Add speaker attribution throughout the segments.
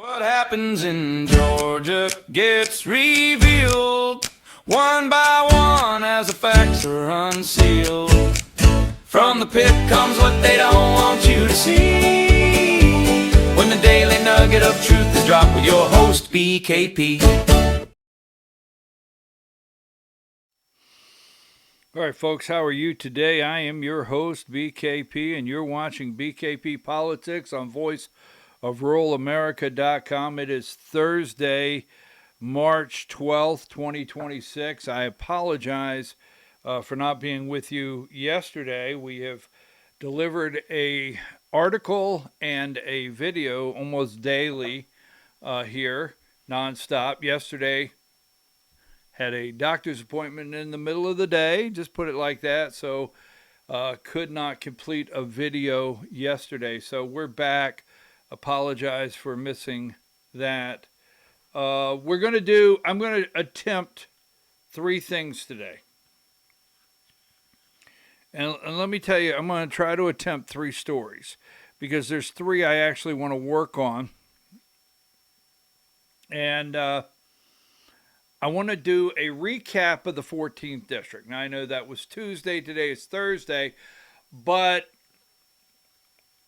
Speaker 1: What happens in Georgia gets revealed one by one as the facts are unsealed. From the pit comes what they don't want you to see. When the daily nugget of truth is dropped with your host, BKP.
Speaker 2: All right, folks, how are you today? I am your host, BKP, and you're watching BKP Politics on voiceofruralamerica.com. It is Thursday, March 12th, 2026. I apologize for not being with you yesterday. We have delivered a article and a video almost daily here, nonstop. Yesterday, had a doctor's appointment in the middle of the day, just put it like that, so could not complete a video yesterday. So we're back. Apologize for missing that. I'm going to attempt three things today. And let me tell you, I'm going to try to attempt three stories because there's three I actually want to work on. And I want to do a recap of the 14th district. Now, I know that was Tuesday. Today is Thursday. But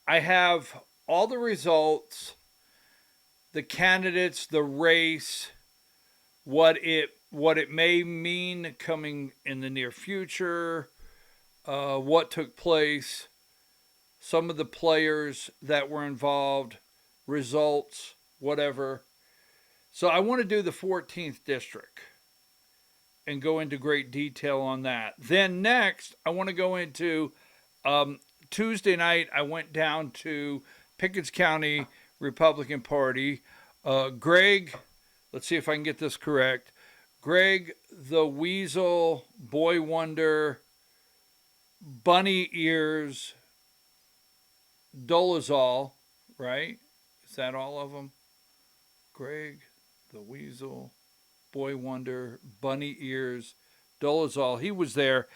Speaker 2: I have all the results, the candidates, the race, what it may mean coming in the near future, what took place, some of the players that were involved, results, whatever. So I want to do the 14th district and go into great detail on that. Then next, I want to go into Tuesday night, I went down to Pickens County Republican Party. Greg, let's see if I can get this correct. Greg the Weasel, Boy Wonder, Bunny Ears, Dolezal, right? Is that all of them? Greg the Weasel, Boy Wonder, Bunny Ears, Dolezal. He was there.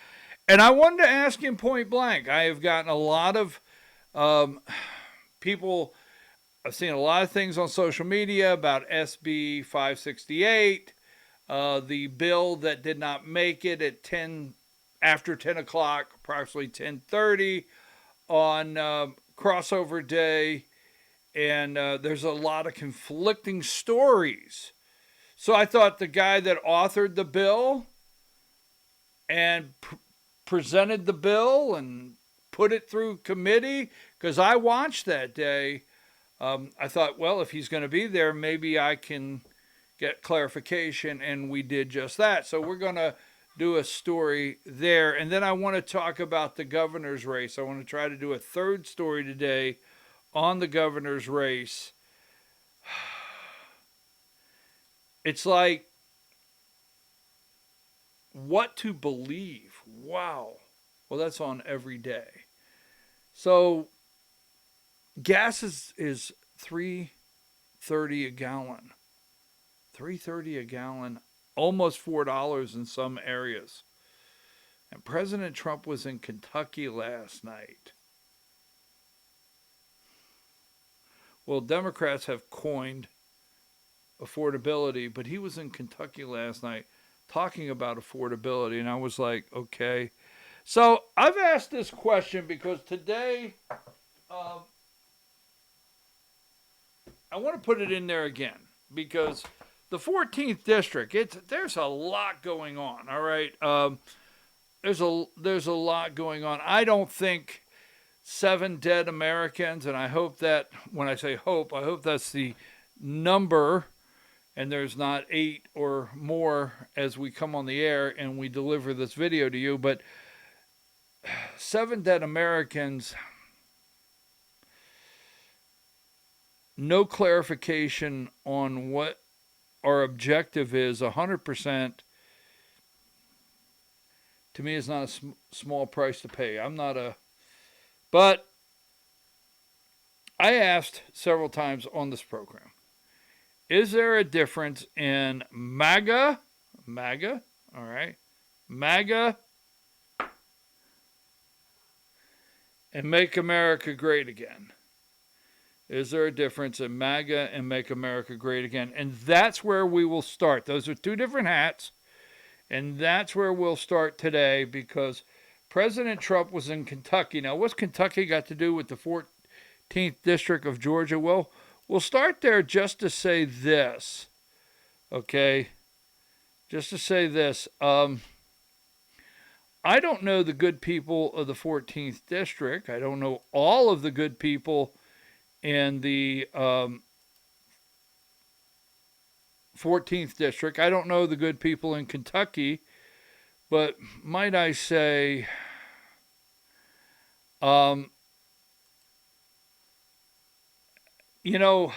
Speaker 2: And I wanted to ask him point blank. I have gotten a lot of people, I've seen a lot of things on social media about SB 568, the bill that did not make it at after 10 o'clock, approximately 10:30 on crossover day. And there's a lot of conflicting stories. So I thought the guy that authored the bill and presented the bill and put it through committee, because I watched that day, I thought, well, if he's going to be there, maybe I can get clarification, and we did just that. So we're going to do a story there. And then I want to talk about the governor's race. I want to try to do a third story today on the governor's race. It's like, what to believe. Wow. Well, that's on every day. So gas is $3.30 a gallon. $3.30 a gallon, almost $4 in some areas. And President Trump was in Kentucky last night. Well, Democrats have coined affordability, but he was in Kentucky last night talking about affordability, and I was like, okay. So I've asked this question because today I want to put it in there again, because the 14th district, there's a lot going on, all right? There's a lot going on. I don't think 7 dead Americans, and I hope that, when I say hope, I hope that's the number, and there's not 8 or more as we come on the air and we deliver this video to you, but 7 dead Americans, no clarification on what our objective is. 100% to me is not a small price to pay. But I asked several times on this program, is there a difference in MAGA, all right, MAGA, and Make America Great Again? Is there a difference in MAGA and Make America Great Again? And that's where we will start. Those are two different hats. And that's where we'll start today because President Trump was in Kentucky. Now, what's Kentucky got to do with the 14th District of Georgia? Well, we'll start there just to say this. Okay? Just to say this. I don't know the good people of the 14th District. I don't know all of the good people in the 14th District. I don't know the good people in Kentucky, but might I say, you know,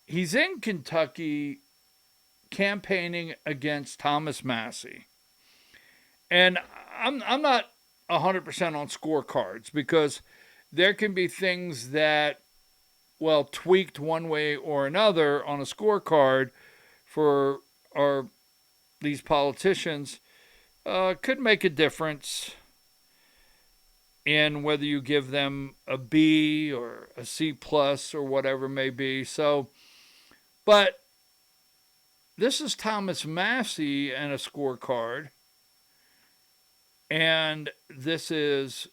Speaker 2: he's in Kentucky campaigning against Thomas Massie. And I'm not 100% on scorecards because there can be things that, well, tweaked one way or another on a scorecard for these politicians could make a difference in whether you give them a B or a C plus or whatever it may be. So, but this is Thomas Massie and a scorecard, and this is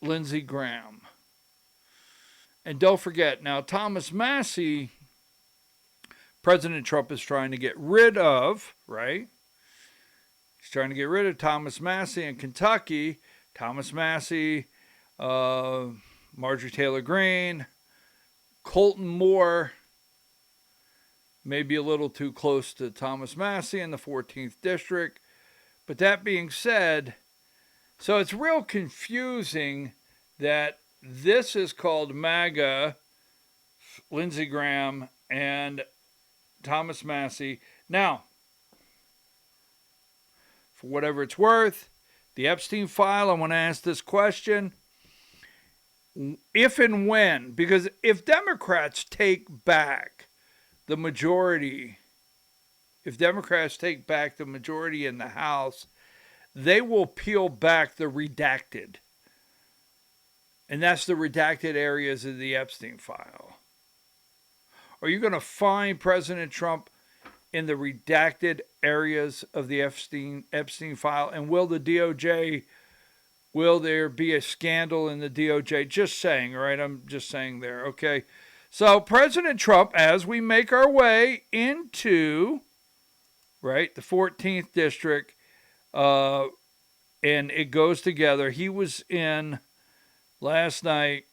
Speaker 2: Lindsey Graham. And don't forget, now Thomas Massie, President Trump is trying to get rid of, right? He's trying to get rid of Thomas Massie in Kentucky. Thomas Massie, Marjorie Taylor Greene, Colton Moore, maybe a little too close to Thomas Massie in the 14th District. But that being said, so it's real confusing that this is called MAGA, Lindsey Graham, and Thomas Massie. Now, for whatever it's worth, the Epstein file, I want to ask this question. If and when, because if Democrats take back the majority, if Democrats take back the majority in the House, they will peel back the redacted. And that's the redacted areas of the Epstein file. Are you going to find President Trump in the redacted areas of the Epstein file? And will the DOJ, will there be a scandal in the DOJ? Just saying, right? I'm just saying there, okay? So President Trump, as we make our way into, right, the 14th District, and it goes together. He was in, last night,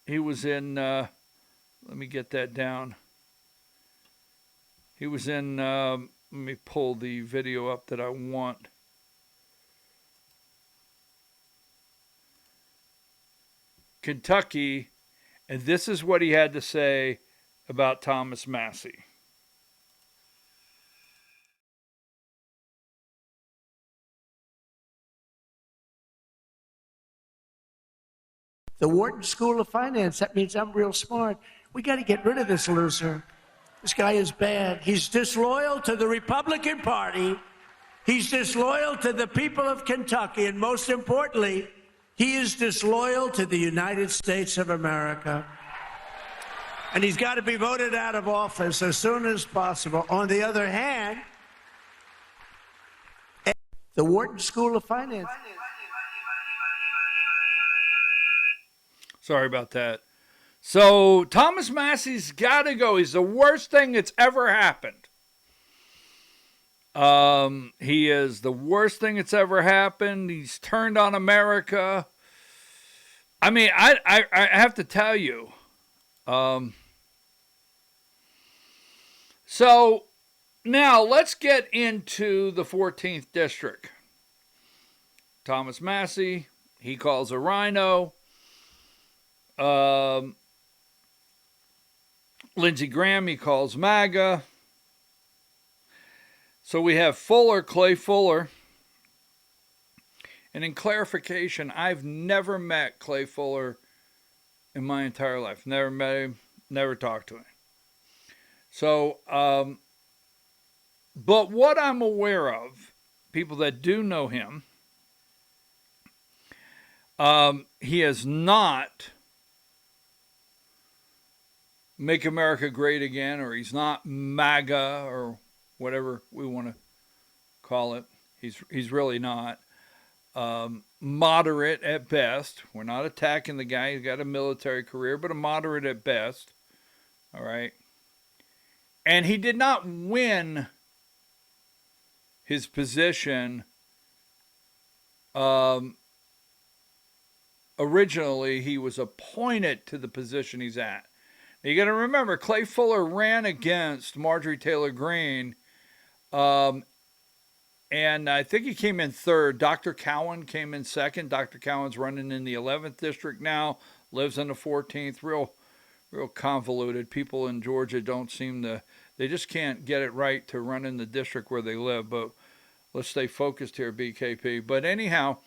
Speaker 2: he was in, let me get that down. He was in, let me pull the video up that I want. Kentucky, and this is what he had to say about Thomas Massie.
Speaker 3: The Wharton School of Finance, that means I'm real smart. We got to get rid of this loser. This guy is bad. He's disloyal to the Republican Party. He's disloyal to the people of Kentucky. And most importantly, he is disloyal to the United States of America. And he's got to be voted out of office as soon as possible. On the other hand, the Wharton School of Finance.
Speaker 2: Sorry about that. So Thomas Massie's got to go. He's the worst thing that's ever happened. He is the worst thing that's ever happened. He's turned on America. I mean, I have to tell you. So now let's get into the 14th District. Thomas Massie, he calls a rhino. Lindsey Graham, he calls MAGA. So we have Fuller, Clay Fuller. And in clarification, I've never met Clay Fuller in my entire life. Never met him, never talked to him. So, but what I'm aware of, people that do know him, he has not Make America Great Again, or he's not MAGA, or whatever we want to call it. He's really not. Moderate at best. We're not attacking the guy. He's got a military career, but a moderate at best. All right. And he did not win his position. Originally, he was appointed to the position he's at. Now, you got to remember, Clay Fuller ran against Marjorie Taylor Greene, and I think he came in third. Dr. Cowan came in second. Dr. Cowan's running in the 11th district now, lives in the 14th. Real convoluted. People in Georgia don't seem to, they just can't get it right to run in the district where they live. But let's stay focused here, BKP. But anyhow,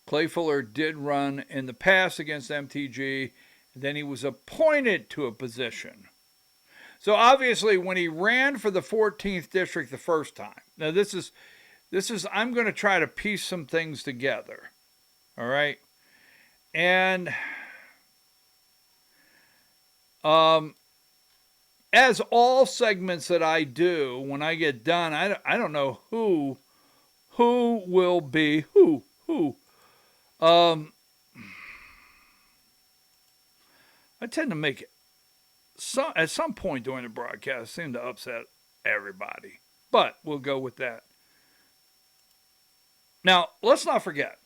Speaker 2: Clay Fuller did run in the past against MTG. Then he was appointed to a position. So obviously when he ran for the 14th district the first time, now this is I'm going to try to piece some things together. All right. And as all segments that I do, when I get done, I don't know who will be who. I tend to make it at some point during the broadcast seem to upset everybody, but we'll go with that. Now, let's not forget.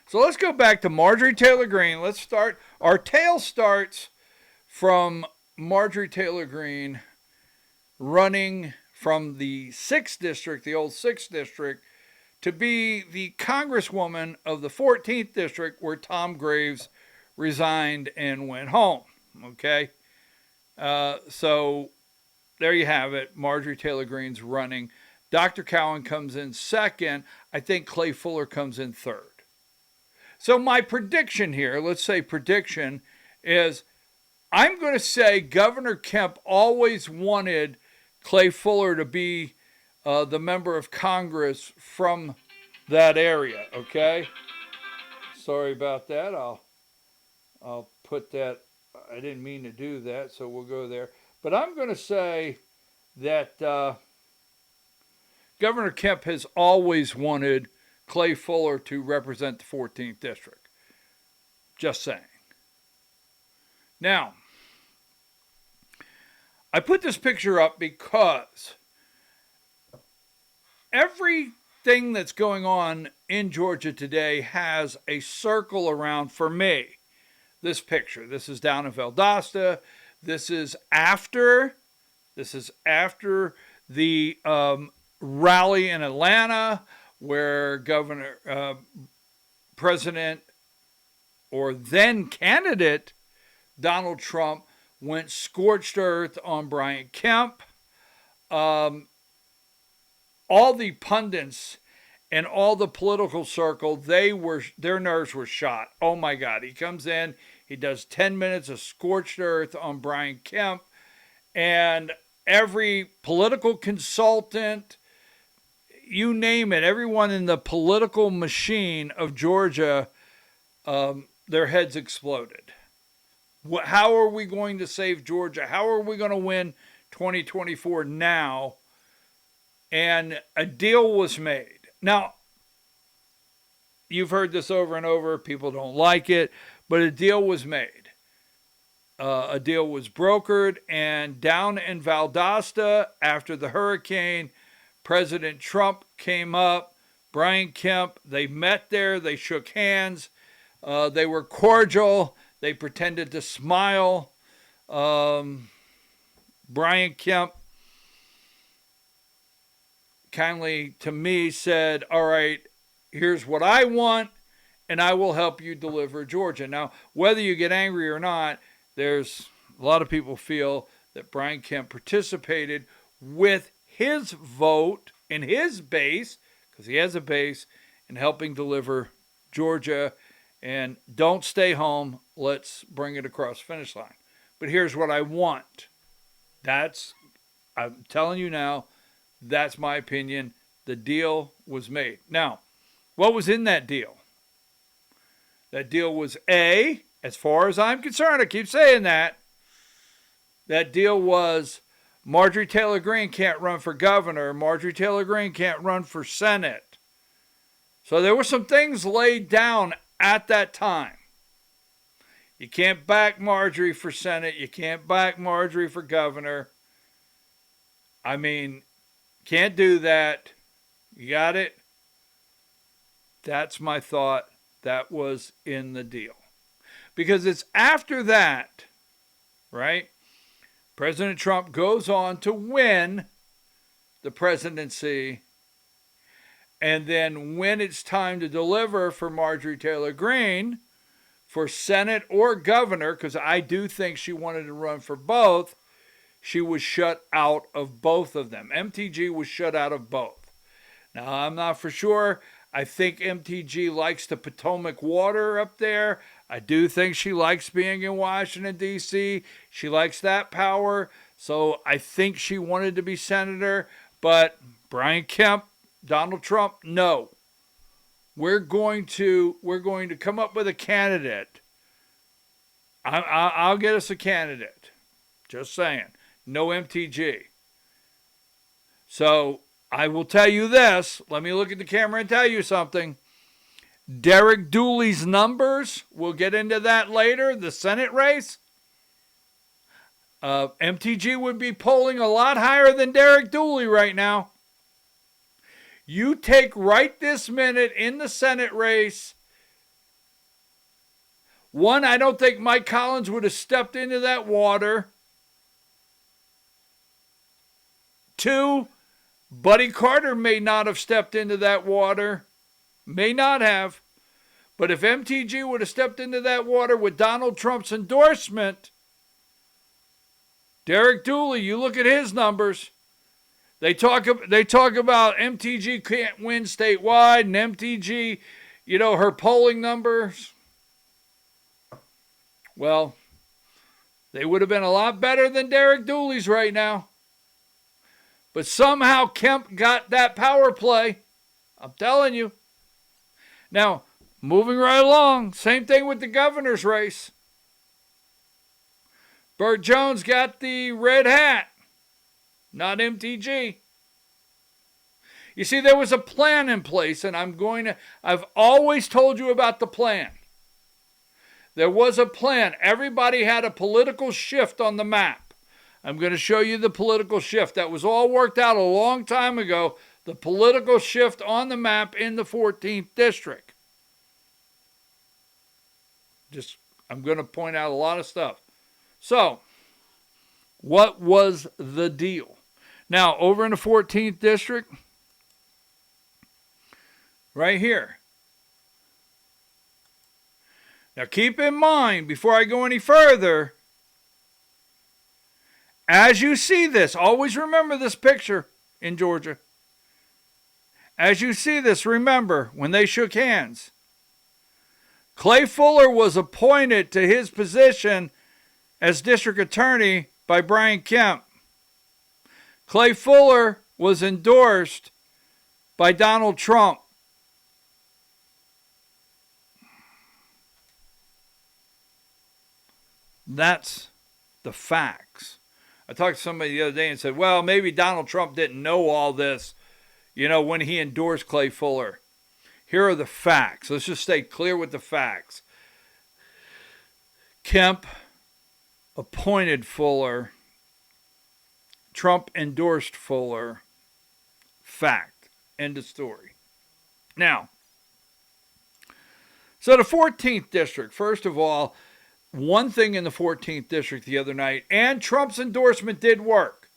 Speaker 2: So let's go back to Marjorie Taylor Greene. Let's start. Our tale starts from Marjorie Taylor Greene running from the 6th district, the old 6th district, to be the congresswoman of the 14th district where Tom Graves resigned and went home. Okay? So there you have it. Marjorie Taylor Greene's running. Dr. Cowan comes in second. I think Clay Fuller comes in third. So my prediction here, let's say prediction, is I'm going to say Governor Kemp always wanted Clay Fuller to be the member of Congress from that area, okay? Sorry about that. I'll put that. I didn't mean to do that, so we'll go there. But I'm going to say that Governor Kemp has always wanted Clay Fuller to represent the 14th district. Just saying. Now, I put this picture up because everything that's going on in Georgia today has a circle around, for me, this picture. This is down in Valdosta. This is after the rally in Atlanta where President or then candidate Donald Trump went scorched earth on Brian Kemp. All the pundits and all the political circle, their nerves were shot. Oh my God. He comes in, he does 10 minutes of scorched earth on Brian Kemp, and every political consultant, you name it, everyone in the political machine of Georgia, their heads exploded. How are we going to save Georgia? How are we going to win 2024 now? And a deal was made. Now, you've heard this over and over. People don't like it, but a deal was made. A deal was brokered, and down in Valdosta, after the hurricane, President Trump came up, Brian Kemp, they met there, they shook hands, they were cordial, they pretended to smile. Brian Kemp kindly to me said, all right, here's what I want, and I will help you deliver Georgia. Now, whether you get angry or not, there's a lot of people feel that Brian Kemp participated with his vote and his base, because he has a base, in helping deliver Georgia. And don't stay home. Let's bring it across the finish line. But here's what I want. I'm telling you now, that's my opinion. The deal was made. Now, what was in that deal? That deal was as far as I'm concerned, I keep saying that, That deal was Marjorie Taylor Greene can't run for governor. Marjorie Taylor Greene can't run for Senate. So there were some things laid down at that time. You can't back Marjorie for Senate. You can't back Marjorie for governor. I mean, can't do that. You got it? That's my thought. That was in the deal. Because it's after that, right? President Trump goes on to win the presidency. And then when it's time to deliver for Marjorie Taylor Greene for Senate or governor, because I do think she wanted to run for both, she was shut out of both of them. MTG was shut out of both. Now, I'm not for sure. I think MTG likes the Potomac water up there. I do think she likes being in Washington, D.C. She likes that power. So I think she wanted to be senator. But Brian Kemp, Donald Trump, no. We're going to come up with a candidate. I'll get us a candidate. Just saying. No MTG. So I will tell you this. Let me look at the camera and tell you something. Derek Dooley's numbers, we'll get into that later, the Senate race. MTG would be polling a lot higher than Derek Dooley right now. You take right this minute in the Senate race. One, I don't think Mike Collins would have stepped into that water. Two, Buddy Carter may not have stepped into that water. May not have. But if MTG would have stepped into that water with Donald Trump's endorsement, Derek Dooley, you look at his numbers. They talk about MTG can't win statewide, and MTG, her polling numbers. Well, they would have been a lot better than Derek Dooley's right now. But somehow Kemp got that power play. I'm telling you. Now, moving right along, same thing with the governor's race. Burt Jones got the red hat, not MTG. You see, there was a plan in place, and I've always told you about the plan. There was a plan. Everybody had a political shift on the map. I'm going to show you the political shift. That was all worked out a long time ago. The political shift on the map in the 14th district. I'm going to point out a lot of stuff. So, what was the deal? Now, over in the 14th district, right here. Now, keep in mind, before I go any further, as you see this, always remember this picture in Georgia. As you see this, remember when they shook hands. Clay Fuller was appointed to his position as district attorney by Brian Kemp. Clay Fuller was endorsed by Donald Trump. That's the facts. I talked to somebody the other day and said, well, maybe Donald Trump didn't know all this, when he endorsed Clay Fuller. Here are the facts. Let's just stay clear with the facts. Kemp appointed Fuller. Trump endorsed Fuller. Fact. End of story. Now, so the 14th district, first of all, one thing in the 14th district the other night, and Trump's endorsement did work,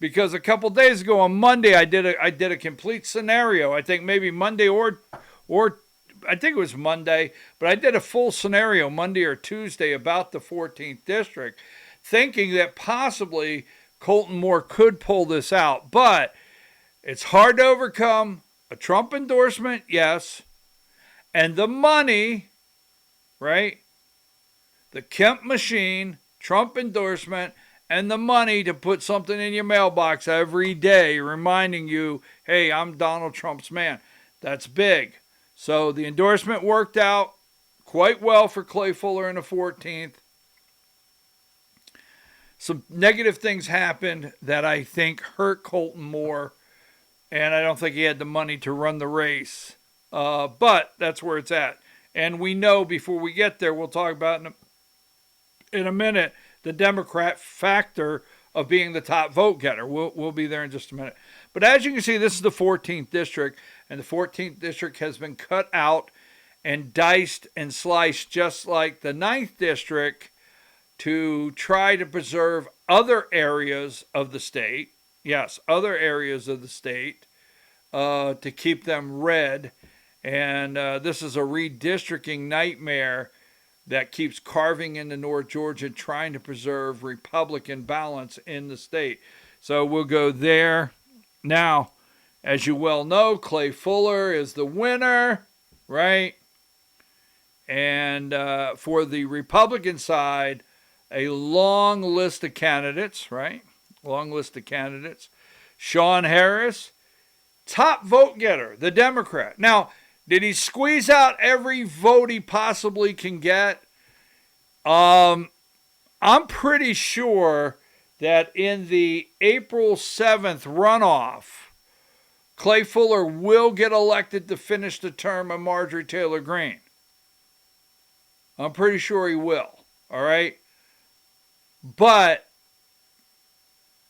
Speaker 2: because a couple days ago on Monday I did a complete scenario. I think maybe Monday or I think it was Monday, but I did a full scenario Monday or Tuesday about the 14th district, thinking that possibly Colton Moore could pull this out. But it's hard to overcome a Trump endorsement, yes, and the money, right? The Kemp machine, Trump endorsement, and the money to put something in your mailbox every day reminding you, hey, I'm Donald Trump's man. That's big. So the endorsement worked out quite well for Clay Fuller in the 14th. some negative things happened that I think hurt Colton more, and I don't think he had the money to run the race. But that's where it's at. And we know before we get there, we'll talk about in a minute, the Democrat factor of being the top vote getter. We'll be there in just a minute. But as you can see, this is the 14th district, and the 14th district has been cut out and diced and sliced just like the 9th district to try to preserve other areas of the state. Yes, other areas of the state to keep them red. And this is a redistricting nightmare that keeps carving into North Georgia, trying to preserve Republican balance in the state. So we'll go there. Now, as you well know, Clay Fuller is the winner, right? And for the Republican side, a long list of candidates, right? Long list of candidates. Shawn Harris, top vote getter, the Democrat. Now, did he squeeze out every vote he possibly can get? I'm pretty sure that in the April 7th runoff, Clay Fuller will get elected to finish the term of Marjorie Taylor Greene. I'm pretty sure he will, all right? But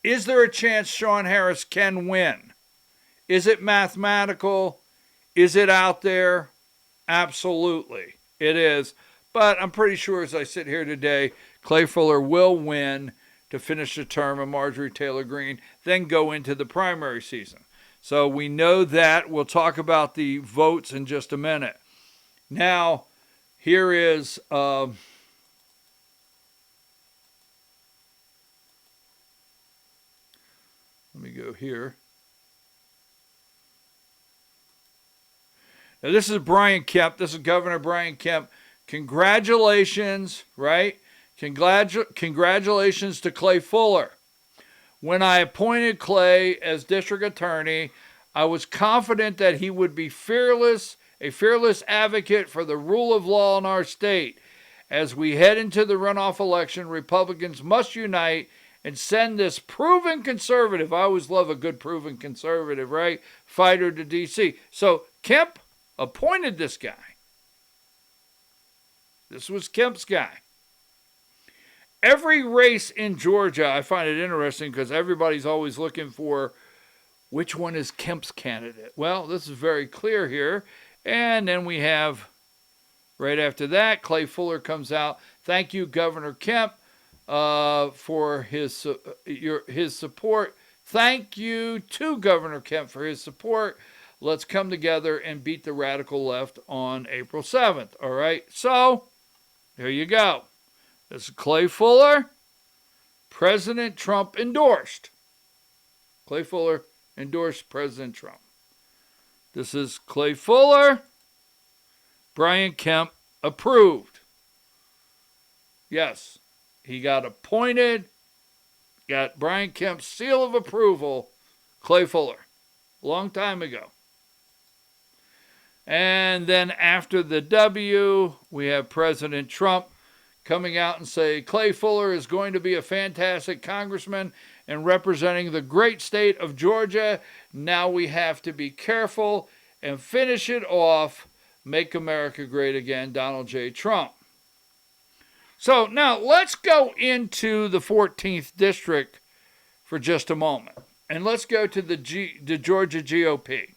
Speaker 2: is there a chance Shawn Harris can win? Is it mathematical? Is it out there? Absolutely, it is. But I'm pretty sure as I sit here today, Clay Fuller will win to finish the term of Marjorie Taylor Greene, then go into the primary season. So we know that. We'll talk about the votes in just a minute. Now, here is... let me go here. Now, this is Brian Kemp. This is Governor Brian Kemp. Congratulations, right? Congratulations to Clay Fuller. When I appointed Clay as district attorney, I was confident that he would be a fearless advocate for the rule of law in our state. As we head into the runoff election, Republicans must unite and send this proven conservative, I always love a good proven conservative, right, fighter to D.C. So Kemp appointed this guy. This was Kemp's guy. Every race in Georgia, I find it interesting because everybody's always looking for which one is Kemp's candidate. Well, this is very clear here. And then we have, right after that, Clay Fuller comes out. Thank you, Governor Kemp, for his support. Thank you to Governor Kemp for his support. Let's come together and beat the radical left on April 7th. All right, so there you go. This is Clay Fuller, President Trump endorsed. Clay Fuller endorsed President Trump. This is Clay Fuller, Brian Kemp approved. Yes, he got appointed, got Brian Kemp's seal of approval, Clay Fuller, a long time ago. And then after the W, we have President Trump coming out and say Clay Fuller is going to be a fantastic congressman and representing the great state of Georgia. Now we have to be careful and finish it off. Make America great again, Donald J. Trump. So now let's go into the 14th district for just a moment. And let's go to the Georgia GOP.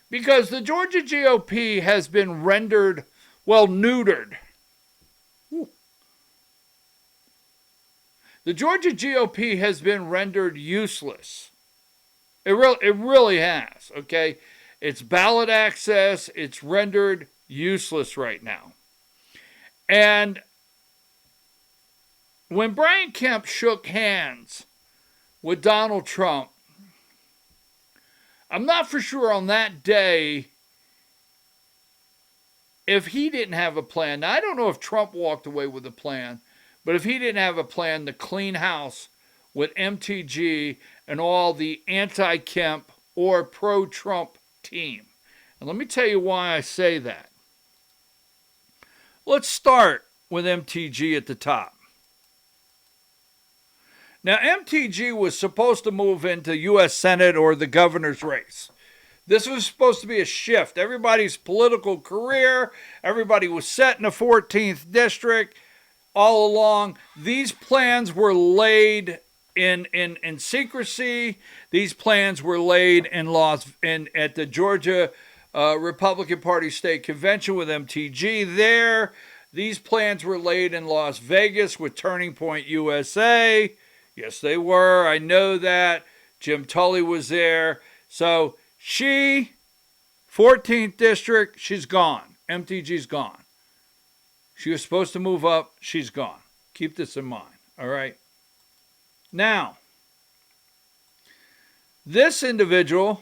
Speaker 2: Because the Georgia GOP has been rendered, well, neutered. Ooh. The Georgia GOP has been rendered useless. It really has, okay? Its ballot access, it's rendered useless right now. And when Brian Kemp shook hands with Donald Trump, I'm not for sure on that day if he didn't have a plan. Now, I don't know if Trump walked away with a plan, but if he didn't have a plan to clean house with MTG and all the anti-Kemp or pro-Trump team. And let me tell you why I say that. Let's start with MTG at the top. Now, MTG was supposed to move into U.S. Senate or the governor's race. This was supposed to be a shift. Everybody's political career, everybody was set in the 14th district all along. These plans were laid in secrecy. These plans were laid at the Georgia Republican Party State Convention with MTG there. These plans were laid in Las Vegas with Turning Point USA. Yes, they were. I know that. Jim Tully was there. So she, 14th district, she's gone. MTG's gone. She was supposed to move up. She's gone. Keep this in mind. All right. Now, this individual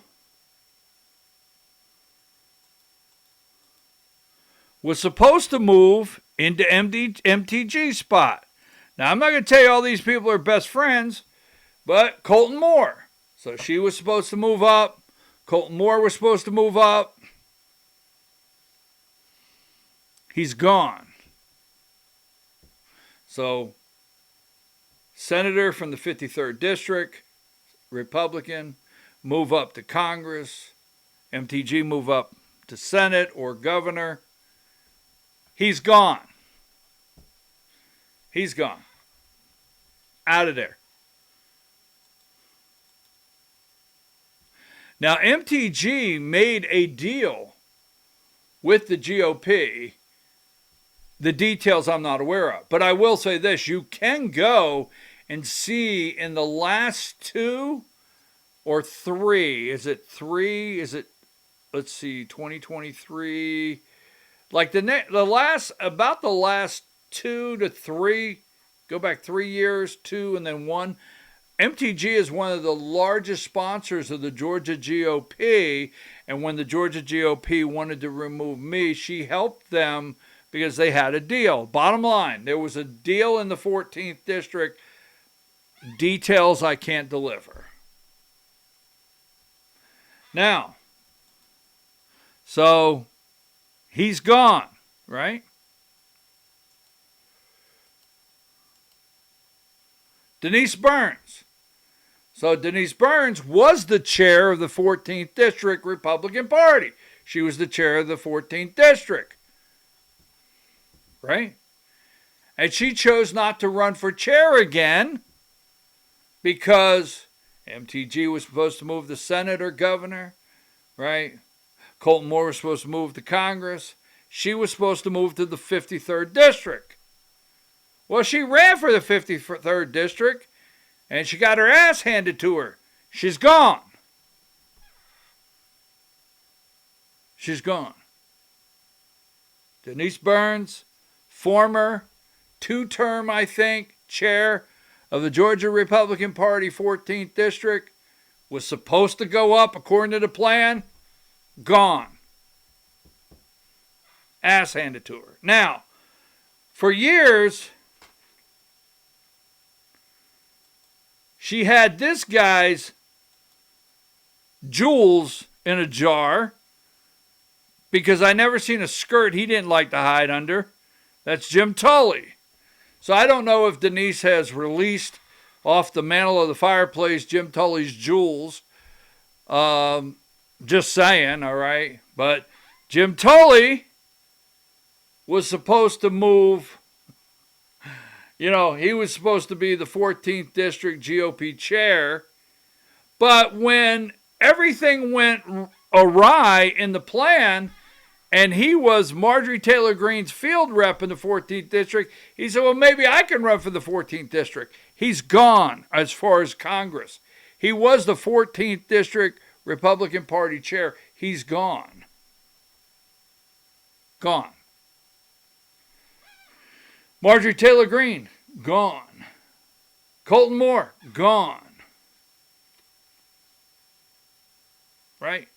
Speaker 2: was supposed to move into MTG's spot. Now, I'm not going to tell you all these people are best friends, but Colton Moore. So she was supposed to move up. Colton Moore was supposed to move up. He's gone. So, senator from the 53rd District, Republican, move up to Congress. MTG move up to Senate or governor. He's gone. He's gone. Out of there. Now, MTG made a deal with the GOP. The details I'm not aware of. But I will say this. You can go and see in the last 2 or 3. Is it 3? Is it, let's see, 2023. Like the last 2 to 3. Go back 3 years, 2 and then 1. MTG is one of the largest sponsors of the Georgia GOP. And when the Georgia GOP wanted to remove me, she helped them because they had a deal. Bottom line, there was a deal in the 14th district. Details I can't deliver. Now, so he's gone, right? Denise Burns. So Denise Burns was the chair of the 14th District Republican Party. She was the chair of the 14th District. Right? And she chose not to run for chair again because MTG was supposed to move to Senate or governor. Right? Colton Moore was supposed to move to Congress. She was supposed to move to the 53rd District. Well, she ran for the 53rd District, and she got her ass handed to her. She's gone. She's gone. Denise Burns, former 2-term, I think, chair of the Georgia Republican Party 14th District, was supposed to go up according to the plan. Gone. Ass handed to her. Now, for years, she had this guy's jewels in a jar because I never seen a skirt he didn't like to hide under. That's Jim Tully. So I don't know if Denise has released off the mantle of the fireplace Jim Tully's jewels. Just saying, all right? But Jim Tully was supposed to move. You know, he was supposed to be the 14th District GOP chair. But when everything went awry in the plan, and he was Marjorie Taylor Greene's field rep in the 14th District, he said, well, maybe I can run for the 14th District. He's gone as far as Congress. He was the 14th District Republican Party chair. He's gone. Gone. Marjorie Taylor Greene, gone. Colton Moore, gone. Right?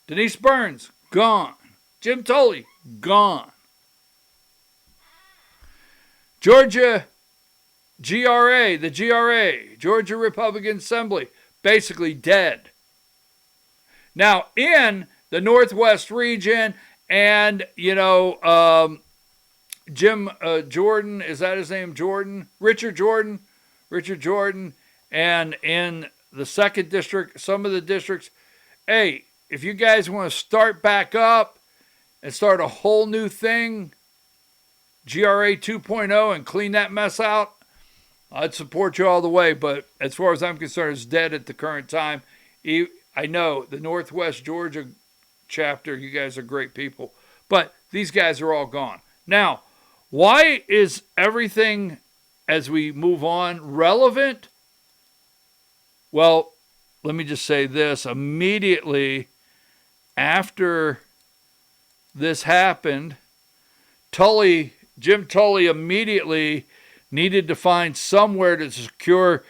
Speaker 2: Denise Burns, gone. Jim Tully, gone. Georgia GRA, the GRA, Georgia Republican Assembly, basically dead. Now, in the Northwest region and, Jim Jordan, is that his name? Jordan? Richard Jordan. Richard Jordan. And in the 2nd district, some of the districts, hey, if you guys want to start back up and start a whole new thing, GRA 2.0, and clean that mess out, I'd support you all the way. But as far as I'm concerned, it's dead at the current time. I know the Northwest Georgia chapter, you guys are great people, but these guys are all gone. Now, why is everything as we move on relevant? Well, let me just say this. Immediately after this happened, Jim Tully immediately needed to find somewhere to secure.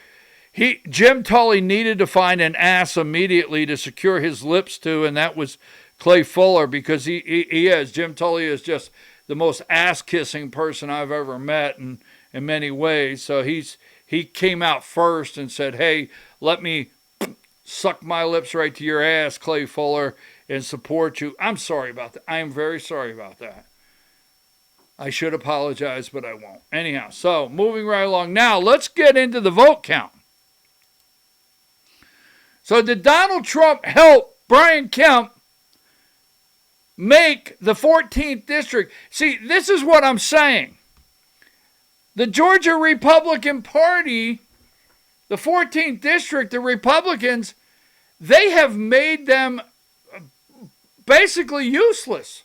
Speaker 2: Jim Tully needed to find an ass immediately to secure his lips to, and that was Clay Fuller, because Jim Tully is just the most ass-kissing person I've ever met in many ways. So he came out first and said, hey, let me suck my lips right to your ass, Clay Fuller, and support you. I'm sorry about that. I am very sorry about that. I should apologize, but I won't. Anyhow, so moving right along. Now, let's get into the vote count. So did Donald Trump help Brian Kemp make the 14th district? See, this is what I'm saying. The Georgia Republican Party, the 14th district, the Republicans, they have made them basically useless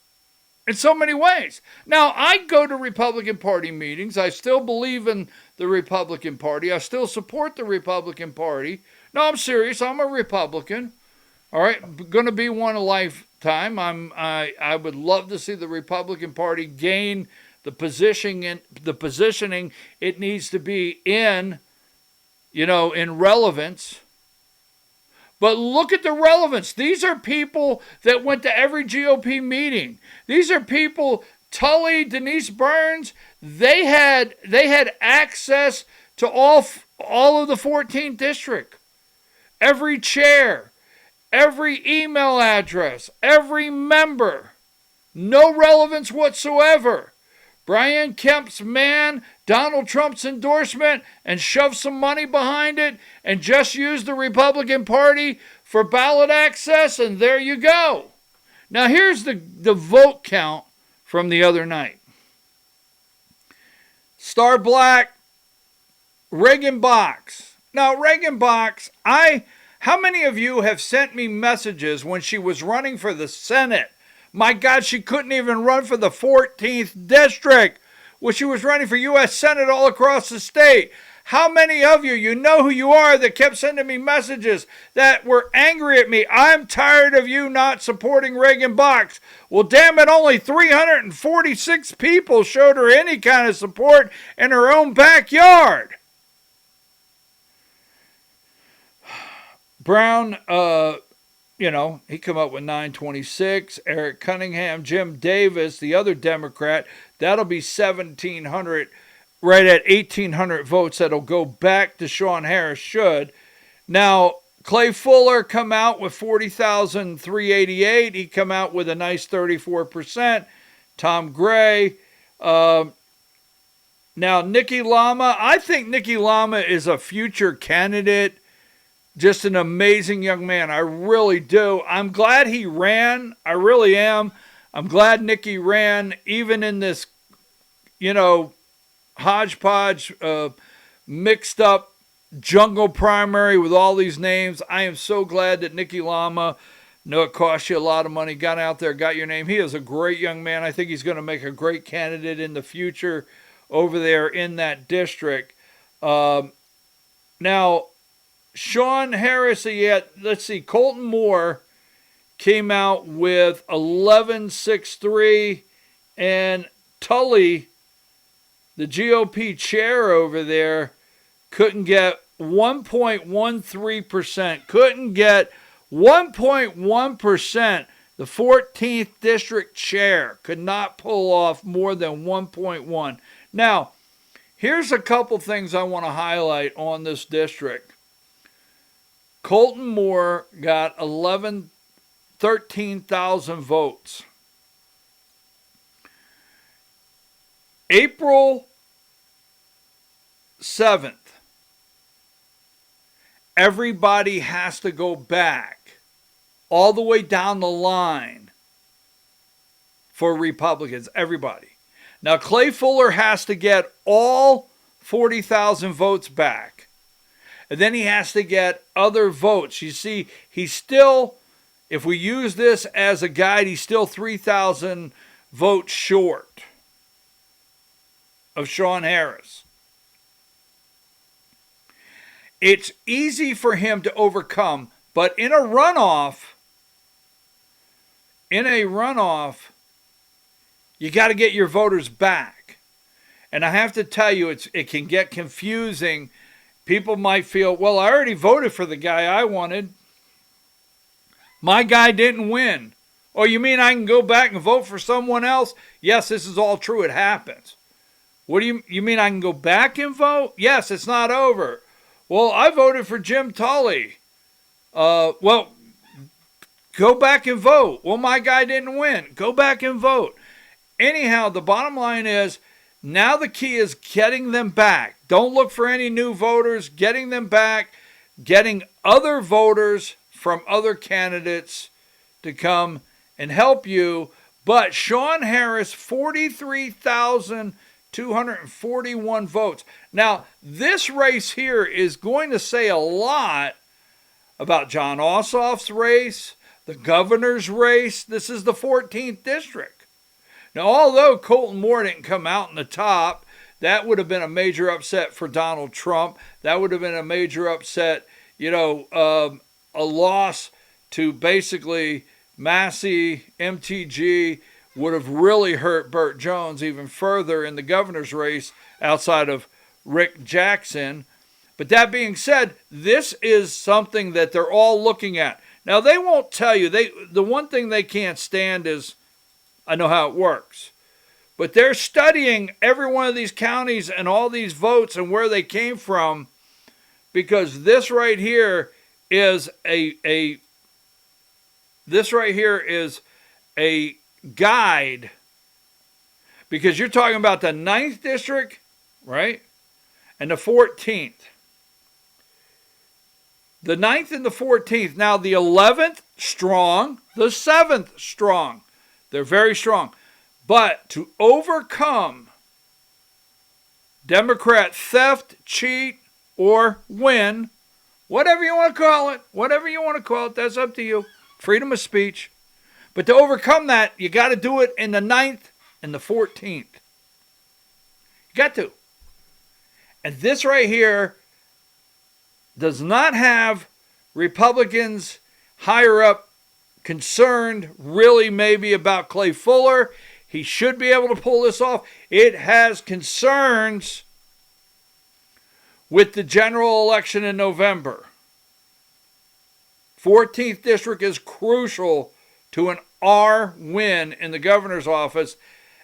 Speaker 2: in so many ways. Now, I go to Republican Party meetings. I still believe in the Republican Party. I still support the Republican Party. No, I'm serious. I'm a Republican. All right, going to be one a lifetime. I would love to see the Republican Party gain the positioning it needs to be in, in relevance. But look at the relevance. These are people that went to every GOP meeting. These are people, Tully, Denise Burns, they had access to all of the 14th district. Every chair, every email address, every member. No relevance whatsoever. Brian Kemp's man, Donald Trump's endorsement, and shove some money behind it, and just use the Republican Party for ballot access, and there you go. Now here's the vote count from the other night. Star Black, Reagan Box. Now Reagan Box, how many of you have sent me messages when she was running for the Senate? My God, she couldn't even run for the 14th district when she was running for U.S. Senate all across the state. How many of you know who you are, that kept sending me messages that were angry at me? I'm tired of you not supporting Reagan Box. Well, damn it, only 346 people showed her any kind of support in her own backyard. Brown, he come up with 926. Eric Cunningham, Jim Davis, the other Democrat, that'll be 1,700, right at 1,800 votes. That'll go back to Shawn Harris, should. Now, Clay Fuller come out with 40,388. He come out with a nice 34%. Tom Gray. Now, Nikki Lama, I think Nikki Lama is a future candidate. Just an amazing young man. I really do. I'm glad he ran. I really am. I'm glad Nikki ran, even in this, hodgepodge, mixed up jungle primary with all these names. I am so glad that Nikki Lama, it cost you a lot of money, got out there, got your name. He is a great young man. I think he's going to make a great candidate in the future over there in that district. Now, Shawn Harris, let's see, Colton Moore came out with 1163, and Tully, the GOP chair over there, couldn't get 1.13%. Couldn't get 1.1%. The 14th district chair could not pull off more than 1.1. Now, here's a couple things I want to highlight on this district. Colton Moore got 13,000 votes. April 7th, everybody has to go back all the way down the line for Republicans, everybody. Now, Clay Fuller has to get all 40,000 votes back. And then he has to get other votes. You see, he's still, if we use this as a guide, he's still 3,000 votes short of Shawn Harris. It's easy for him to overcome, but in a runoff, you got to get your voters back. And I have to tell you, it can get confusing. People might feel, well, I already voted for the guy I wanted. My guy didn't win. Oh, you mean I can go back and vote for someone else? Yes, this is all true. It happens. What do you mean I can go back and vote? Yes, it's not over. Well, I voted for Jim Tully. Well, go back and vote. Well, my guy didn't win. Go back and vote. Anyhow, the bottom line is, now the key is getting them back. Don't look for any new voters. Getting them back. Getting other voters from other candidates to come and help you. But Shawn Harris, 43,241 votes. Now, this race here is going to say a lot about Jon Ossoff's race, the governor's race. This is the 14th district. Now, although Colton Moore didn't come out in the top, that would have been a major upset for Donald Trump. That would have been a major upset, a loss to basically Massey, MTG, would have really hurt Burt Jones even further in the governor's race outside of Rick Jackson. But that being said, this is something that they're all looking at. Now, they won't tell you. The one thing they can't stand is, I know how it works. But they're studying every one of these counties and all these votes and where they came from, because this right here is a guide, because you're talking about the 9th district, right? And the 14th. The 9th and the 14th. Now the 11th, strong. The 7th, strong. They're very strong. But to overcome Democrat theft, cheat, or win, whatever you want to call it, that's up to you. Freedom of speech. But to overcome that, you got to do it in the 9th and the 14th. You got to. And this right here does not have Republicans higher up concerned really maybe about Clay Fuller. He should be able to pull this off. It has concerns with the general election in November. 14th district is crucial to an R win in the governor's office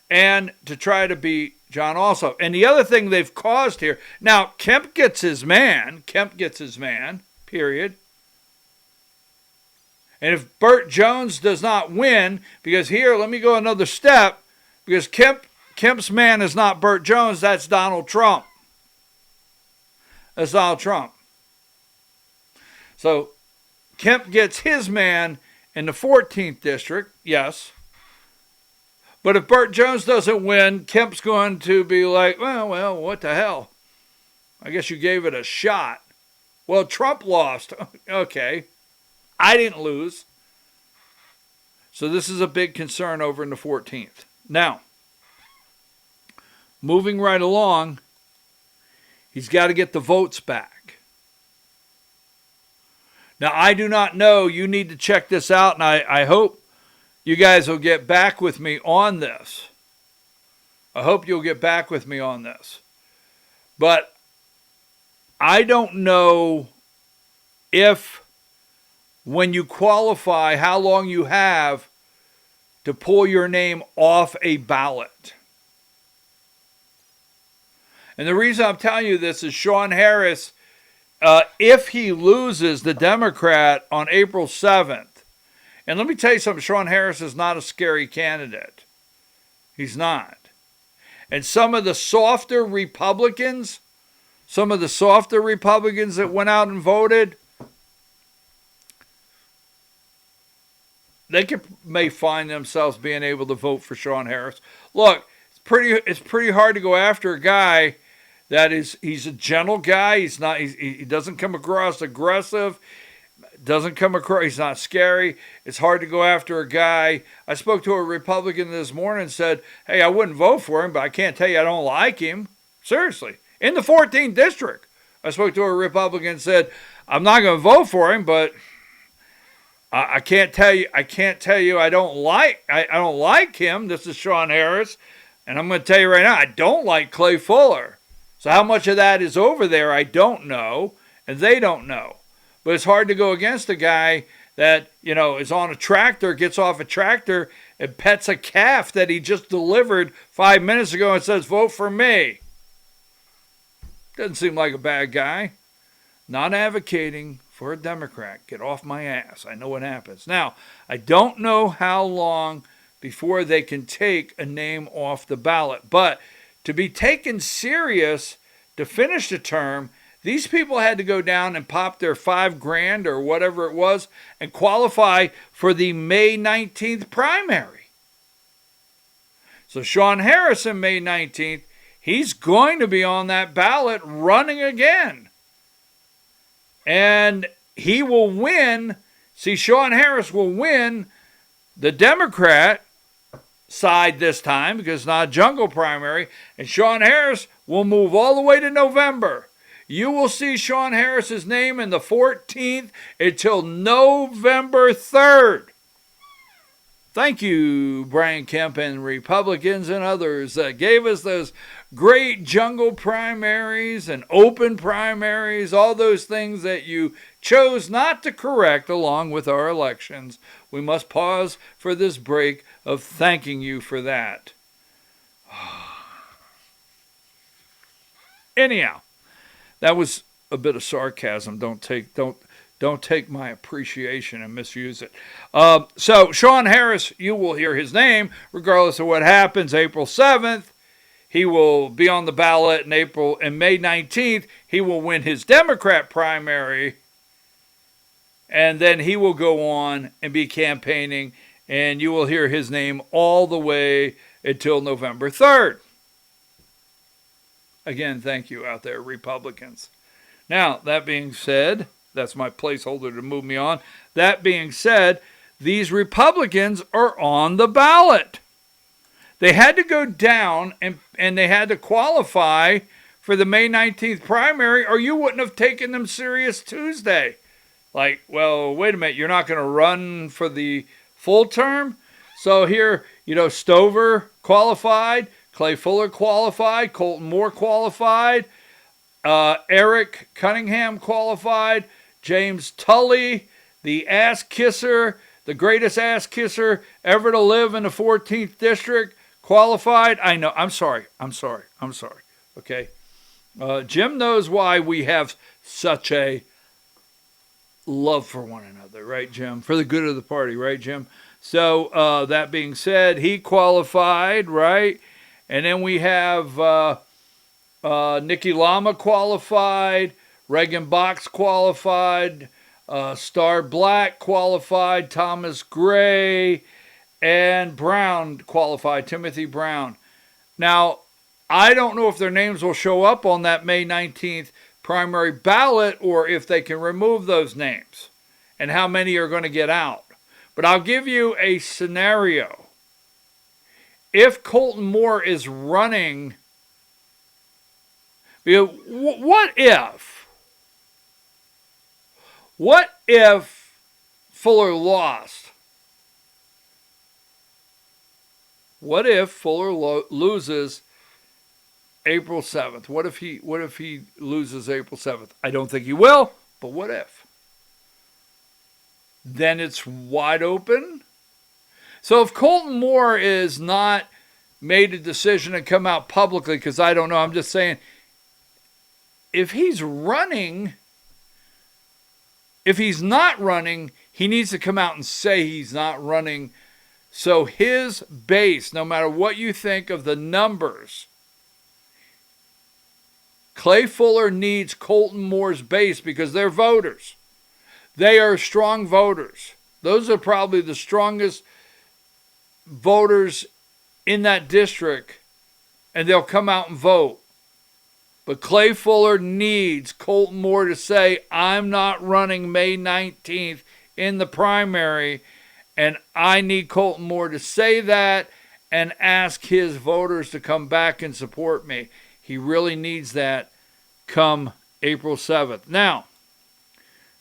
Speaker 2: and to try to beat Jon Ossoff. And the other thing they've caused here, now Kemp gets his man, period. And if Burt Jones does not win, because here, let me go another step, because Kemp's man is not Burt Jones, that's Donald Trump. That's Donald Trump. So Kemp gets his man in the 14th district, yes. But if Burt Jones doesn't win, Kemp's going to be like, well, what the hell? I guess you gave it a shot. Well, Trump lost. Okay. I didn't lose. So this is a big concern over in the 14th. Now, moving right along, he's got to get the votes back. Now, I do not know. You need to check this out, and I hope you guys will get back with me on this. I hope you'll get back with me on this. But I don't know if, when you qualify, how long you have to pull your name off a ballot. And the reason I'm telling you this is Shawn Harris, if he loses the Democrat on April 7th, and let me tell you something, Shawn Harris is not a scary candidate. He's not. And some of the softer Republicans that went out and voted, they may find themselves being able to vote for Shawn Harris. Look, it's pretty hard to go after a guy he's a gentle guy. He doesn't come across aggressive. He's not scary. It's hard to go after a guy. I spoke to a Republican this morning and said, hey, I wouldn't vote for him, but I can't tell you I don't like him. Seriously. In the 14th district, I spoke to a Republican and said, I'm not going to vote for him, but I can't tell you I don't like him. This is Shawn Harris. And I'm going to tell you right now, I don't like Clay Fuller. So how much of that is over there, I don't know, and they don't know. But it's hard to go against a guy that, is on a tractor, gets off a tractor, and pets a calf that he just delivered 5 minutes ago and says, vote for me. Doesn't seem like a bad guy. Not advocating for a Democrat. Get off my ass. I know what happens. Now, I don't know how long before they can take a name off the ballot. But to be taken serious to finish the term, these people had to go down and pop their $5,000 or whatever it was and qualify for the May 19th primary. So Shawn Harris on May 19th, he's going to be on that ballot running again. And he will win. See, Shawn Harris will win the Democrat side this time because it's not a jungle primary. And Shawn Harris will move all the way to November. You will see Shawn Harris's name in the 14th until November 3rd. Thank you, Brian Kemp and Republicans and others that gave us those great jungle primaries and open primaries, all those things that you chose not to correct along with our elections. We must pause for this break of thanking you for that. Anyhow, that was a bit of sarcasm. Don't take my appreciation and misuse it. So Shawn Harris, you will hear his name regardless of what happens. April 7th, he will be on the ballot in May 19th. He will win his Democrat primary, and then he will go on and be campaigning, and you will hear his name all the way until November 3rd. Again, thank you out there, Republicans. Now, that being said, that's my placeholder to move me on. That being said, these Republicans are on the ballot. They had to go down and they had to qualify for the May 19th primary, or you wouldn't have taken them serious Tuesday. Like, well, wait a minute, you're not going to run for the full term? So here, Stover qualified, Clay Fuller qualified, Colton Moore qualified, Eric Cunningham qualified, James Tully, the ass kisser, the greatest ass kisser ever to live in the 14th district, qualified. I know. I'm sorry. Okay. Jim knows why we have such a love for one another, right, Jim? For the good of the party, right, Jim? So that being said, he qualified, right? And then we have Nikki Lama qualified, Reagan Box qualified, Star Black qualified, Thomas Gray, and Brown qualified, Timothy Brown. Now, I don't know if their names will show up on that May 19th primary ballot or if they can remove those names and how many are going to get out. But I'll give you a scenario. If Colton Moore is running, what if Fuller lost? What if Fuller loses April 7th? What if he loses April 7th? I don't think he will, but what if? Then it's wide open. So if Colton Moore is not made a decision to come out publicly, because I don't know, I'm just saying, if he's not running, he needs to come out and say he's not running. So his base, no matter what you think of the numbers, Clay Fuller needs Colton Moore's base because they're voters. They are strong voters. Those are probably the strongest voters in that district, and they'll come out and vote. But Clay Fuller needs Colton Moore to say, I'm not running May 19th in the primary, and I need Colton Moore to say that and ask his voters to come back and support me. He really needs that come April 7th. Now,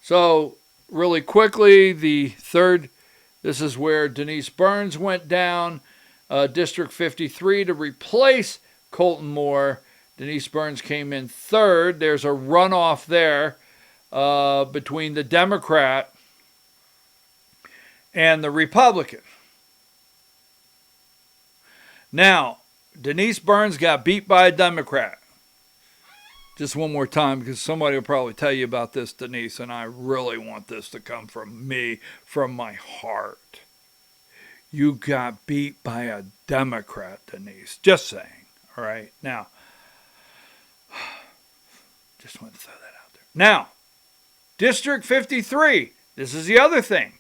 Speaker 2: so really quickly, the third, this is where Denise Burns went down, District 53, to replace Colton Moore. Denise Burns came in third. There's a runoff there between the Democrat and the Republican. Now, Denise Burns got beat by a Democrat. Just one more time, because somebody will probably tell you about this, Denise, and I really want this to come from me, from my heart. You got beat by a Democrat, Denise. Just saying. All right? Now, just want to throw that out there. Now, District 53. This is the other thing.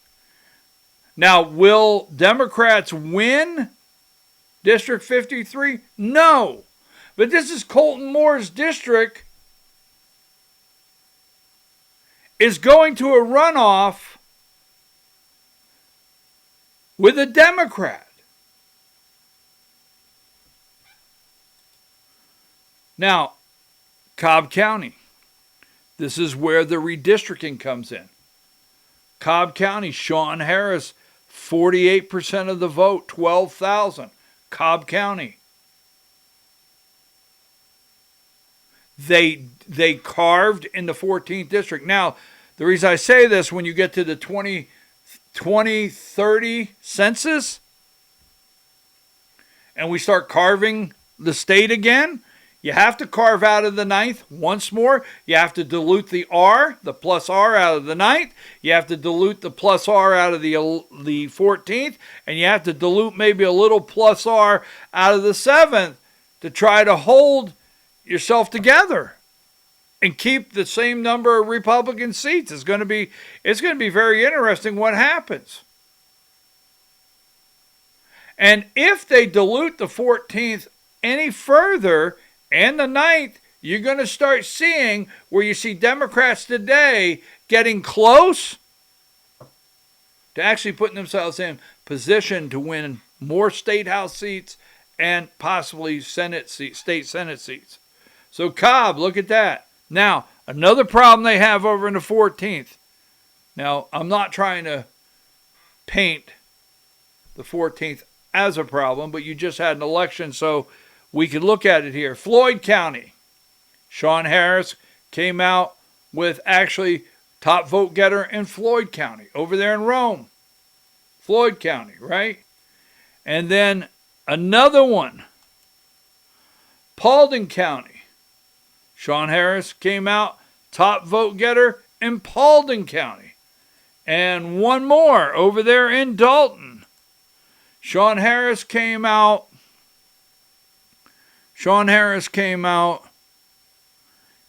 Speaker 2: Now, will Democrats win District 53? No. But this is Colton Moore's district. Is going to a runoff with a Democrat. Now, Cobb County. This is where the redistricting comes in. Cobb County, Shawn Harris, 48% of the vote, 12,000. Cobb County. They carved in the 14th district. Now, the reason I say this, when you get to the 2030 census and we start carving the state again, you have to carve out of the 9th once more. You have to dilute the R, the plus R, out of the 9th. You have to dilute the plus R out of the 14th. And you have to dilute maybe a little plus R out of the 7th to try to hold yourself together and keep the same number of Republican seats. It's going to be very interesting what happens. And if they dilute the 14th any further and the 9th, you're going to start seeing where you see Democrats today getting close to actually putting themselves in position to win more state house seats and possibly state Senate seats. So Cobb, look at that. Now, another problem they have over in the 14th. Now, I'm not trying to paint the 14th as a problem, but you just had an election, so we could look at it here. Floyd County. Shawn Harris came out with actually top vote getter in Floyd County, over there in Rome. Floyd County, right? And then another one. Paulding County. Shawn Harris came out top vote getter in Paulding County. And one more over there in Dalton. Shawn Harris came out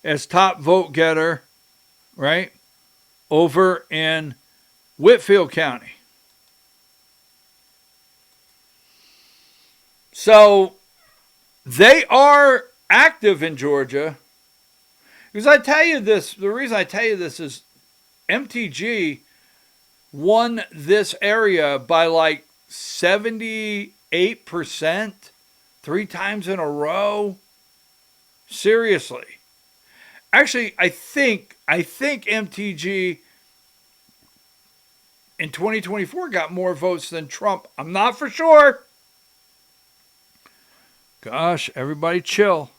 Speaker 2: as top vote getter, right, over in Whitfield County. So they are active in Georgia. Because I tell you this, the reason I tell you this is MTG won this area by like 78%, 3 times in a row. Seriously. Actually, I think MTG in 2024 got more votes than Trump. I'm not for sure. Gosh, everybody chill.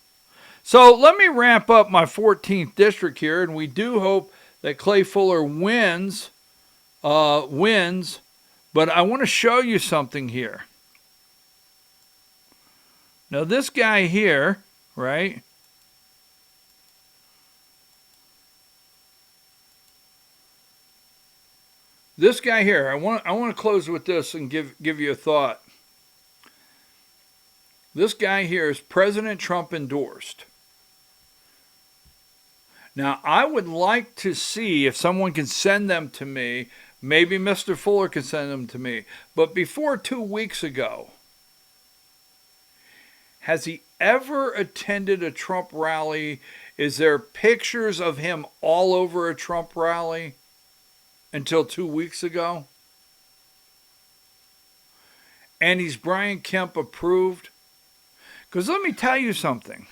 Speaker 2: So let me ramp up my 14th district here, and we do hope that Clay Fuller wins. But I want to show you something here. Now this guy here, right? This guy here, I want to close with this and give you a thought. This guy here is President Trump endorsed. Now, I would like to see if someone can send them to me. Maybe Mr. Fuller can send them to me. But before 2 weeks ago, has he ever attended a Trump rally? Is there pictures of him all over a Trump rally until 2 weeks ago? And he's Brian Kemp approved? Because let me tell you something.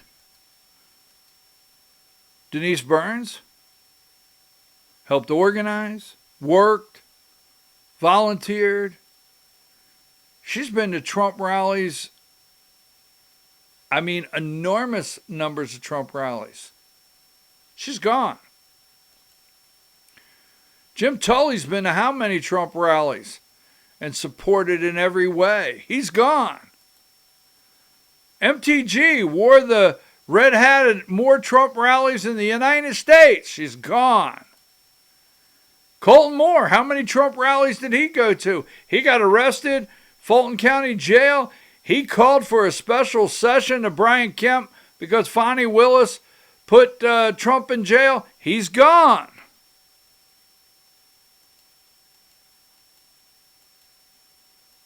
Speaker 2: Denise Burns helped organize, worked, volunteered. She's been to Trump rallies. I mean, enormous numbers of Trump rallies. She's gone. Jim Tully's been to how many Trump rallies and supported in every way? He's gone. MTG wore the red hat at more Trump rallies in the United States. She's gone. Colton Moore, how many Trump rallies did he go to? He got arrested, Fulton County Jail. He called for a special session to Brian Kemp because Fonnie Willis put Trump in jail. He's gone.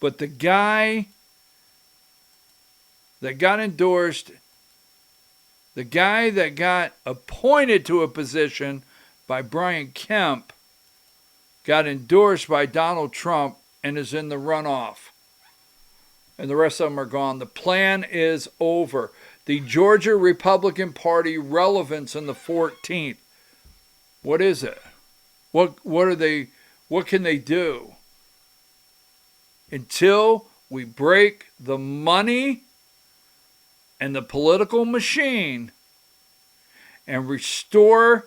Speaker 2: But the guy that got endorsed, the guy that got appointed to a position by Brian Kemp, got endorsed by Donald Trump and is in the runoff. And the rest of them are gone. The plan is over. The Georgia Republican Party relevance in the 14th. What is it? What are they? What can they do? Until we break the money and the political machine and restore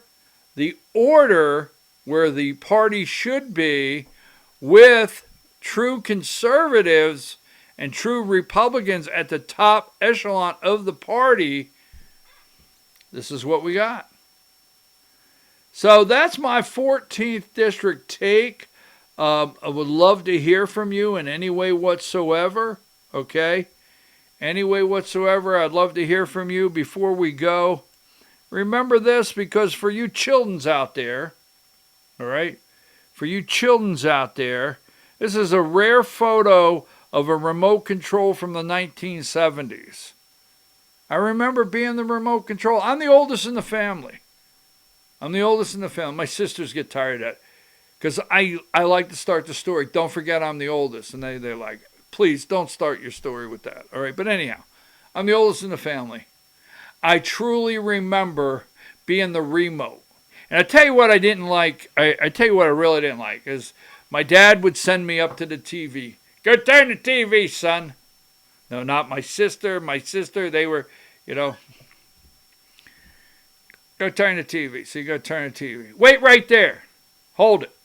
Speaker 2: the order where the party should be with true conservatives and true Republicans at the top echelon of the party, this is what we got. So that's my 14th district take. I would love to hear from you in any way whatsoever, okay? Any way whatsoever, I'd love to hear from you. Before we go, remember this, because for you childrens out there, all right, for you childrens out there, this is a rare photo of a remote control from the 1970s. I remember being the remote control. I'm the oldest in the family. My sisters get tired of that because I like to start the story. Don't forget I'm the oldest. And they're like, please don't start your story with that. All right, but anyhow, I'm the oldest in the family. I truly remember being the remote. And I tell you what I didn't like. I tell you what I really didn't like is my dad would send me up to the TV. Go turn the TV, son. No, not my sister. My sister, they were, go turn the TV. So you go turn the TV. Wait right there. Hold it.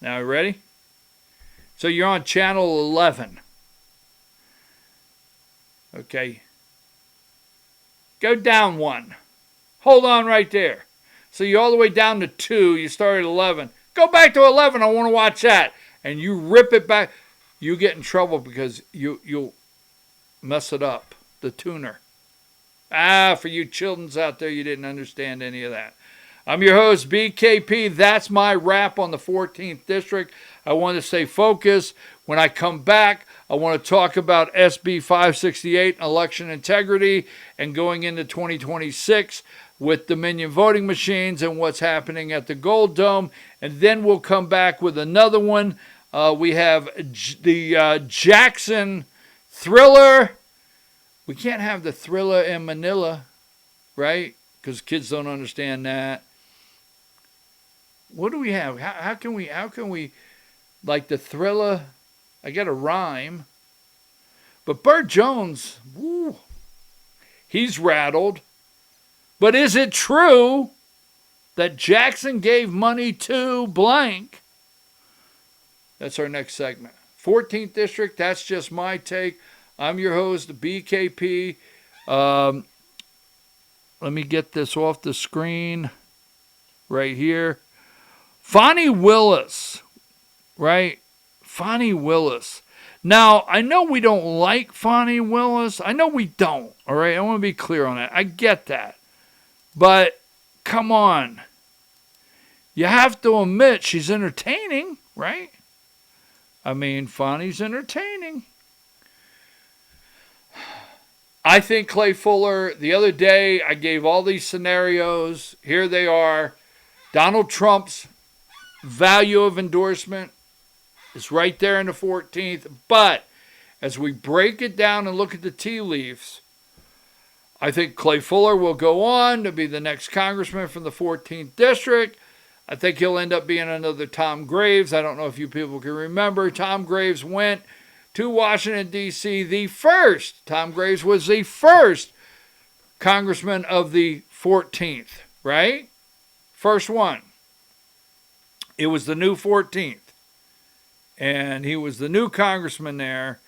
Speaker 2: Now, you ready? So you're on channel 11. Okay. Go down one. Hold on right there. So you're all the way down to 2. You start at 11. Go back to 11. I want to watch that. And you rip it back. You get in trouble because you'll mess it up. The tuner. For you childrens out there, you didn't understand any of that. I'm your host, BKP. That's my wrap on the 14th District. I want to stay focused. When I come back, I want to talk about SB 568, election integrity, and going into 2026 with Dominion voting machines and what's happening at the Gold Dome. And then we'll come back with another one. We have the Jackson Thriller. We can't have the Thriller in Manila, right? Because kids don't understand that. What do we have? How can we, like the Thriller? I got a rhyme. But Burt Jones, woo, he's rattled. But is it true that Jackson gave money to blank? That's our next segment. 14th District, that's just my take. I'm your host, BKP. Let me get this off the screen right here. Fonnie Willis, right? Fonnie Willis. Now, I know we don't like Fonnie Willis. I know we don't, all right? I want to be clear on that. I get that. But come on. You have to admit she's entertaining, right? I mean, Fonny's entertaining. I think Clay Fuller, the other day, I gave all these scenarios. Here they are. Donald Trump's value of endorsement is right there in the 14th. But as we break it down and look at the tea leaves, I think Clay Fuller will go on to be the next congressman from the 14th district. I think he'll end up being another Tom Graves. I don't know if you people can remember. Tom Graves went to Washington, D.C. the first. Tom Graves was the first congressman of the 14th, right? First one. It was the new 14th. And he was the new congressman there.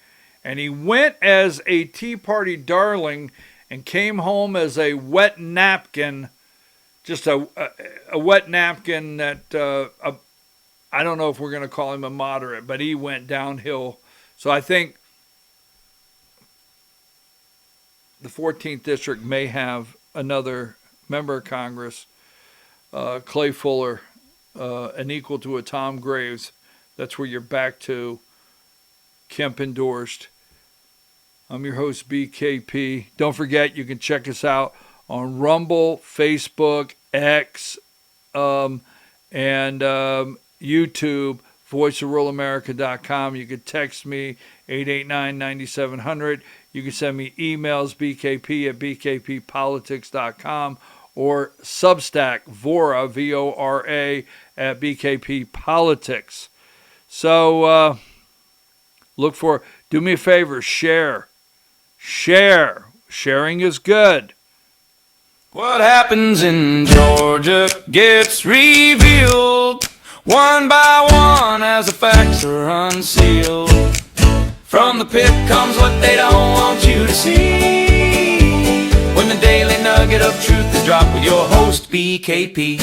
Speaker 2: And he went as a Tea Party darling and came home as a wet napkin. Just a wet napkin that, I don't know if we're going to call him a moderate, but he went downhill. So I think the 14th district may have another member of Congress, Clay Fuller, an equal to a Tom Graves. That's where you're back to. Kemp endorsed. I'm your host, BKP. Don't forget, you can check us out on Rumble, Facebook, X, and YouTube, voiceofruralamerica.com. You can text me, 889-9700. You can send me emails, bkp@bkppolitics.com, or Substack, Vora, V-O-R-A, at bkppolitics. So do me a favor, share. Sharing is good.
Speaker 1: What happens in Georgia gets revealed one by one as the facts are unsealed. From the pit comes what they don't want you to see. When the daily nugget of truth is dropped with your host, BKP.